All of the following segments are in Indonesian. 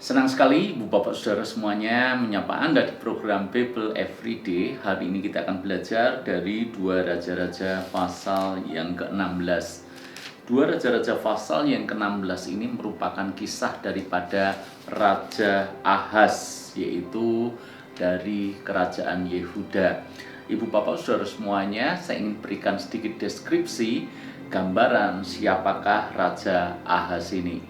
Senang sekali Ibu Bapak Saudara semuanya menyapa Anda di program Bible Everyday. Hari ini kita akan belajar dari 2 Raja-Raja pasal yang ke-16. 2 Raja-Raja pasal yang ke-16 ini merupakan kisah daripada Raja Ahaz, yaitu dari kerajaan Yehuda. Ibu Bapak Saudara semuanya, saya ingin berikan sedikit deskripsi gambaran siapakah Raja Ahaz ini.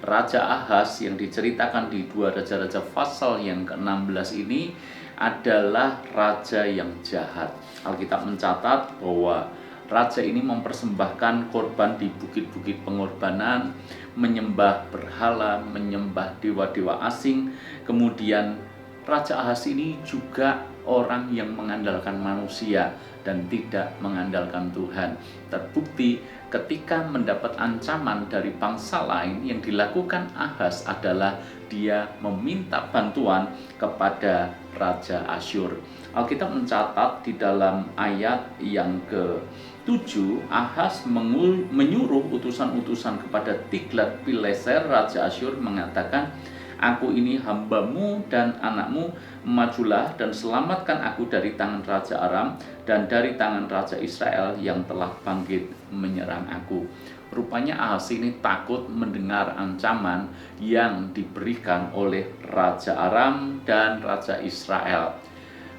Raja Ahaz yang diceritakan di 2 Raja-Raja pasal yang ke-16 ini adalah raja yang jahat. Alkitab mencatat bahwa raja ini mempersembahkan korban di bukit-bukit pengorbanan, menyembah berhala, menyembah dewa-dewa asing. Kemudian Raja Ahaz ini juga orang yang mengandalkan manusia dan tidak mengandalkan Tuhan. Terbukti ketika mendapat ancaman dari bangsa lain, yang dilakukan Ahaz adalah dia meminta bantuan kepada Raja Asyur. Alkitab mencatat di dalam ayat yang ke-7, Ahaz menyuruh utusan-utusan kepada Tiglat-Pileser Raja Asyur mengatakan, "Aku ini hambamu dan anakmu, majulah dan selamatkan aku dari tangan Raja Aram dan dari tangan Raja Israel yang telah bangkit menyerang aku." Rupanya Ahaz ini takut mendengar ancaman yang diberikan oleh Raja Aram dan Raja Israel.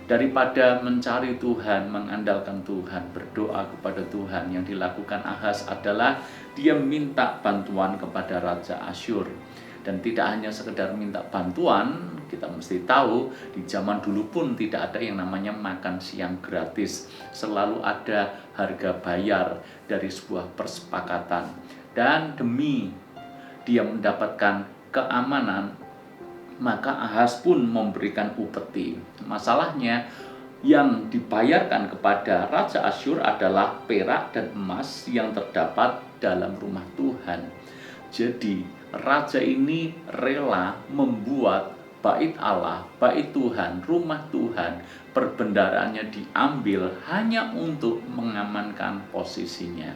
Daripada mencari Tuhan, mengandalkan Tuhan, berdoa kepada Tuhan, yang dilakukan Ahaz adalah dia minta bantuan kepada Raja Asyur. Dan tidak hanya sekedar minta bantuan, kita mesti tahu di zaman dulu pun tidak ada yang namanya makan siang gratis. Selalu ada harga bayar dari sebuah persepakatan. Dan demi dia mendapatkan keamanan, maka Ahaz pun memberikan upeti. Masalahnya, yang dibayarkan kepada Raja Asyur adalah perak dan emas yang terdapat dalam rumah Tuhan. Jadi raja ini rela membuat bait Allah, bait Tuhan, rumah Tuhan, perbendaraannya diambil hanya untuk mengamankan posisinya.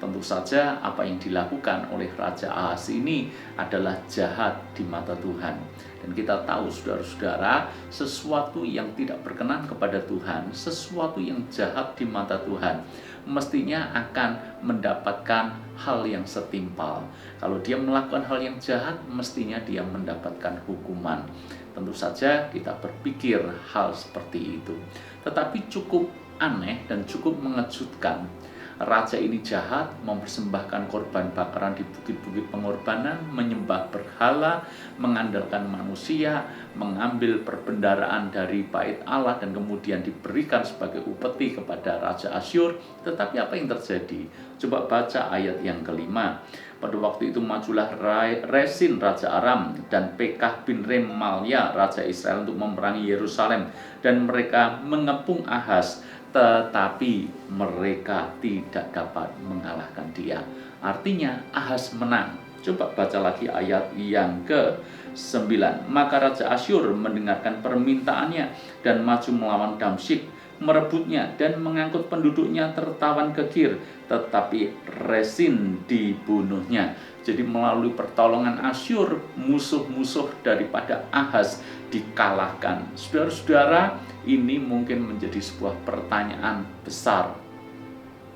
Tentu saja apa yang dilakukan oleh Raja Ahaz ini adalah jahat di mata Tuhan. Dan kita tahu saudara-saudara, sesuatu yang tidak berkenan kepada Tuhan, sesuatu yang jahat di mata Tuhan, mestinya akan mendapatkan hal yang setimpal. Kalau dia melakukan hal yang jahat, mestinya dia mendapatkan hukuman. Tentu saja kita berpikir hal seperti itu. Tetapi cukup aneh dan cukup mengejutkan. Raja ini jahat, mempersembahkan korban bakaran di bukit-bukit pengorbanan, menyembah berhala, mengandalkan manusia, mengambil perbendaraan dari bait Allah dan kemudian diberikan sebagai upeti kepada Raja Asyur. Tetapi apa yang terjadi? Coba baca ayat yang ke-5. Pada waktu itu majulah Resin Raja Aram dan Pekah bin Remaliah Raja Israel untuk memerangi Yerusalem, dan mereka mengepung Ahaz, tetapi mereka tidak dapat mengalahkan dia. Artinya Ahaz menang. Coba baca lagi ayat yang ke-9. Maka Raja Asyur mendengarkan permintaannya dan maju melawan Damsyik, merebutnya dan mengangkut penduduknya tertawan ke Kir, tetapi Resin dibunuhnya. Jadi melalui pertolongan Asyur, musuh-musuh daripada Ahaz dikalahkan. Saudara-saudara, ini mungkin menjadi sebuah pertanyaan besar,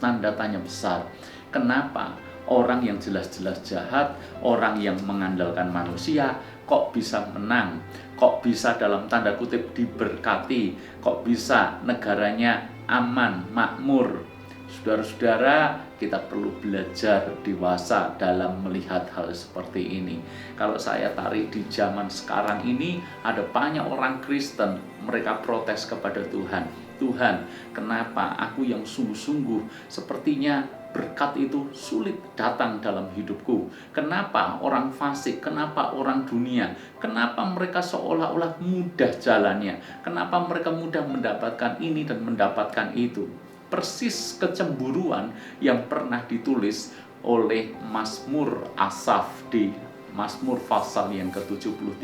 tanda tanya besar. Kenapa orang yang jelas-jelas jahat, orang yang mengandalkan manusia, kok bisa menang? Kok bisa dalam tanda kutip diberkati? Kok bisa negaranya aman, makmur? Saudara-saudara, kita perlu belajar dewasa dalam melihat hal seperti ini. Kalau saya tarik di zaman sekarang ini, ada banyak orang Kristen, mereka protes kepada Tuhan. Tuhan, kenapa aku yang sungguh-sungguh sepertinya berkat itu sulit datang dalam hidupku? Kenapa orang fasik? Kenapa orang dunia? Kenapa mereka seolah-olah mudah jalannya? Kenapa mereka mudah mendapatkan ini dan mendapatkan itu? Persis kecemburuan yang pernah ditulis oleh Mazmur Asaf di Mazmur pasal yang ke-73.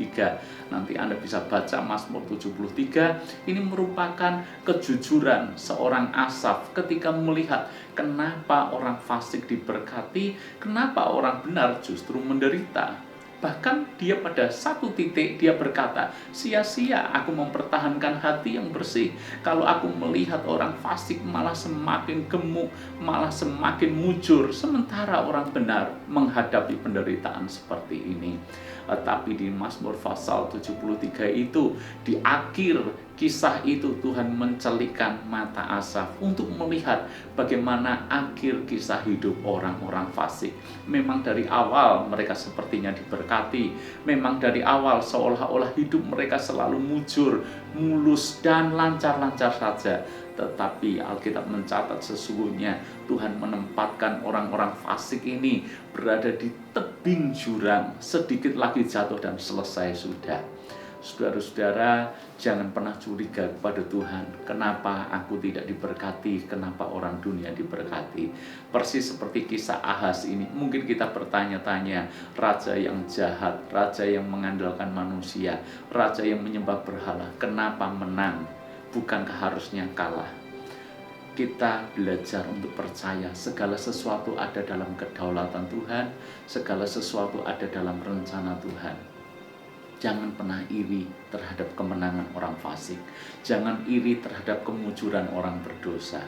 Nanti Anda bisa baca Mazmur 73. Ini merupakan kejujuran seorang Asaf ketika melihat kenapa orang fasik diberkati, kenapa orang benar justru menderita. Bahkan dia pada satu titik dia berkata, sia-sia aku mempertahankan hati yang bersih kalau aku melihat orang fasik malah semakin gemuk, malah semakin mujur, sementara orang benar menghadapi penderitaan seperti ini. Tapi di Mazmur pasal 73 itu, di akhir kisah itu Tuhan mencelikkan mata Asaf untuk melihat bagaimana akhir kisah hidup orang-orang fasik. Memang dari awal mereka sepertinya diberkati, memang dari awal seolah-olah hidup mereka selalu mujur, mulus, dan lancar-lancar saja. Tetapi Alkitab mencatat sesungguhnya Tuhan menempatkan orang-orang fasik ini berada di tebing jurang, sedikit lagi jatuh dan selesai sudah. Saudara-saudara, jangan pernah curiga kepada Tuhan. Kenapa aku tidak diberkati? Kenapa orang dunia diberkati? Persis seperti kisah Ahaz ini. Mungkin kita bertanya-tanya, raja yang jahat, raja yang mengandalkan manusia, raja yang menyembah berhala, kenapa menang? Bukankah harusnya kalah? Kita belajar untuk percaya segala sesuatu ada dalam kedaulatan Tuhan, segala sesuatu ada dalam rencana Tuhan. Jangan pernah iri terhadap kemenangan orang fasik. Jangan iri terhadap kemujuran orang berdosa.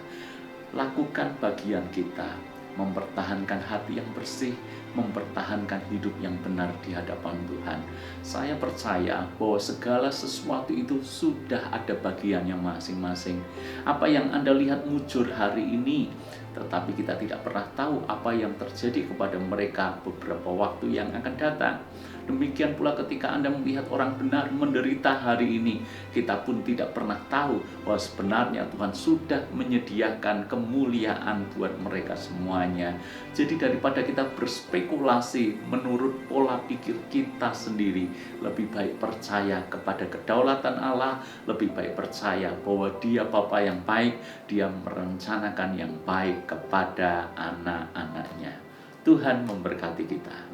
Lakukan bagian kita, mempertahankan hati yang bersih, mempertahankan hidup yang benar di hadapan Tuhan. Saya percaya bahwa segala sesuatu itu sudah ada bagiannya masing-masing. Apa yang Anda lihat mujur hari ini, tetapi kita tidak pernah tahu apa yang terjadi kepada mereka beberapa waktu yang akan datang. Demikian pula ketika Anda melihat orang benar menderita hari ini, kita pun tidak pernah tahu bahwa sebenarnya Tuhan sudah menyediakan kemuliaan buat mereka semuanya. Jadi daripada kita berspekulasi menurut pola pikir kita sendiri, lebih baik percaya kepada kedaulatan Allah, lebih baik percaya bahwa Dia Bapa yang baik, Dia merencanakan yang baik kepada anak-anaknya. Tuhan memberkati kita.